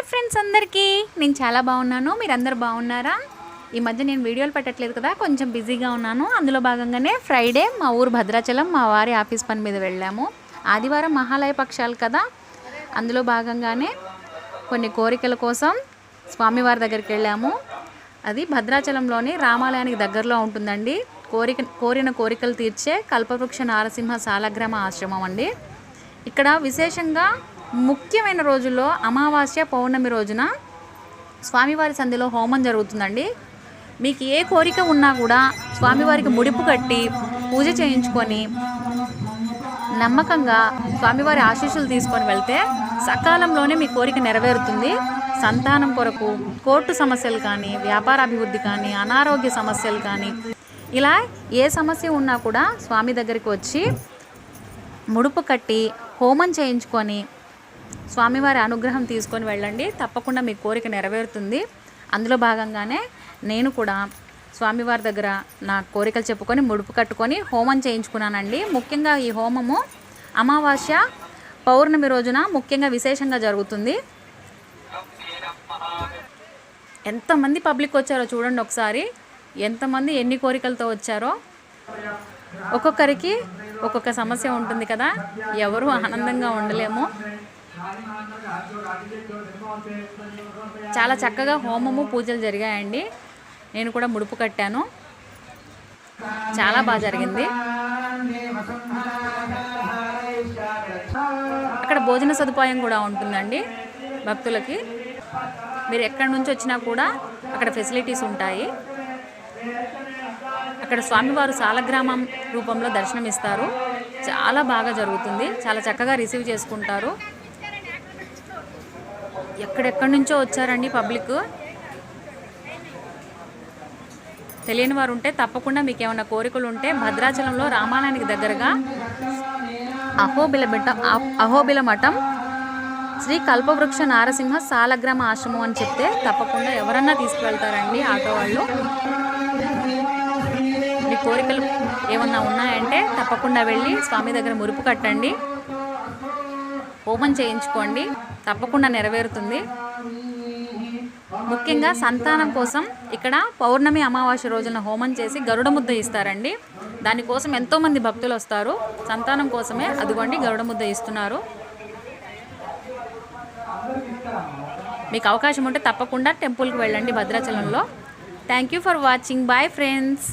Friends అందరికీ నేను చాలా బాగున్నాను. మీరందరూ బాగున్నారా? ఈ మధ్య నేను వీడియోలు పెట్టట్లేదు కదా, కొంచెం బిజీగా ఉన్నాను. అందులో భాగంగానే ఫ్రైడే మా ఊరు భద్రాచలం మా వారి ఆఫీస్ పని మీద వెళ్ళాము. ఆదివారం మహాలయ పక్షాలు కదా, అందులో భాగంగానే కొన్ని కోరికల కోసం స్వామివారి దగ్గరికి వెళ్ళాము. అది భద్రాచలంలోని రామాలయానికి దగ్గరలో ఉంటుందండి. కోరిన కోరికలు తీర్చే కల్పవృక్ష నారసింహ సాలగ్రామ ఆశ్రమం అండి. ఇక్కడ విశేషంగా ముఖ్యమైన రోజుల్లో అమావాస్య పౌర్ణమి రోజున స్వామివారి సంధిలో హోమం జరుగుతుందండి. మీకు ఏ కోరిక ఉన్నా కూడా స్వామివారికి ముడిపు కట్టి పూజ చేయించుకొని నమ్మకంగా స్వామివారి ఆశీస్సులు తీసుకొని వెళ్తే సకాలంలోనే మీ కోరిక నెరవేరుతుంది. సంతానం కొరకు, కోర్టు సమస్యలు కానీ, వ్యాపార అభివృద్ధి కానీ, అనారోగ్య సమస్యలు కానీ, ఇలా ఏ సమస్య ఉన్నా కూడా స్వామి దగ్గరికి వచ్చి ముడుపు కట్టి హోమం చేయించుకొని స్వామివారి అనుగ్రహం తీసుకొని వెళ్ళండి. తప్పకుండా మీ కోరిక నెరవేరుతుంది. అందులో భాగంగానే నేను కూడా స్వామివారి దగ్గర నా కోరికలు చెప్పుకొని ముడుపు కట్టుకొని హోమం చేయించుకున్నానండి. ముఖ్యంగా ఈ హోమము అమావాస్య పౌర్ణమి రోజున ముఖ్యంగా విశేషంగా జరుగుతుంది. ఎంతమంది పబ్లిక్ వచ్చారో చూడండి ఒకసారి. ఎంతమంది ఎన్ని కోరికలతో వచ్చారో. ఒక్కొక్కరికి ఒక్కొక్క సమస్య ఉంటుంది కదా, ఎవరు ఆనందంగా ఉండలేము. చాలా చక్కగా హోమము పూజలు జరిగాయండి. నేను కూడా ముడుపు కట్టాను. చాలా బాగా జరిగింది. అక్కడ భోజన సదుపాయం కూడా ఉంటుందండి భక్తులకి. మీరు ఎక్కడి నుంచి వచ్చినా కూడా అక్కడ ఫెసిలిటీస్ ఉంటాయి. అక్కడ స్వామివారు సాలగ్రామం రూపంలో దర్శనమిస్తారు. చాలా బాగా జరుగుతుంది. చాలా చక్కగా రిసీవ్ చేసుకుంటారు. ఎక్కడెక్కడి నుంచో వచ్చారండి పబ్లిక్. తెలియని వారు ఉంటే తప్పకుండా మీకు ఏమైనా కోరికలు ఉంటే భద్రాచలంలో రామాలయానికి దగ్గరగా అహోబిల మఠం శ్రీ కల్పవృక్ష నారసింహ సాలగ్రామ ఆశ్రమం అని చెప్తే తప్పకుండా ఎవరన్నా తీసుకువెళ్తారండి ఆటో వాళ్ళు. మీ కోరికలు ఏమన్నా ఉన్నాయంటే తప్పకుండా వెళ్ళి స్వామి దగ్గర మురుపు కట్టండి, హోమం చేయించుకోండి. తప్పకుండా నెరవేరుతుంది. ముఖ్యంగా సంతానం కోసం ఇక్కడ పౌర్ణమి అమావాస్య రోజున హోమం చేసి గరుడ ముద్ద ఇస్తారండి. దానికోసం ఎంతోమంది భక్తులు వస్తారు. సంతానం కోసమే అదిగోండి గరుడ ముద్ద ఇస్తున్నారు. మీకు అవకాశం ఉంటే తప్పకుండా టెంపుల్కి వెళ్ళండి భద్రాచలంలో. Thank you for watching. Bye friends.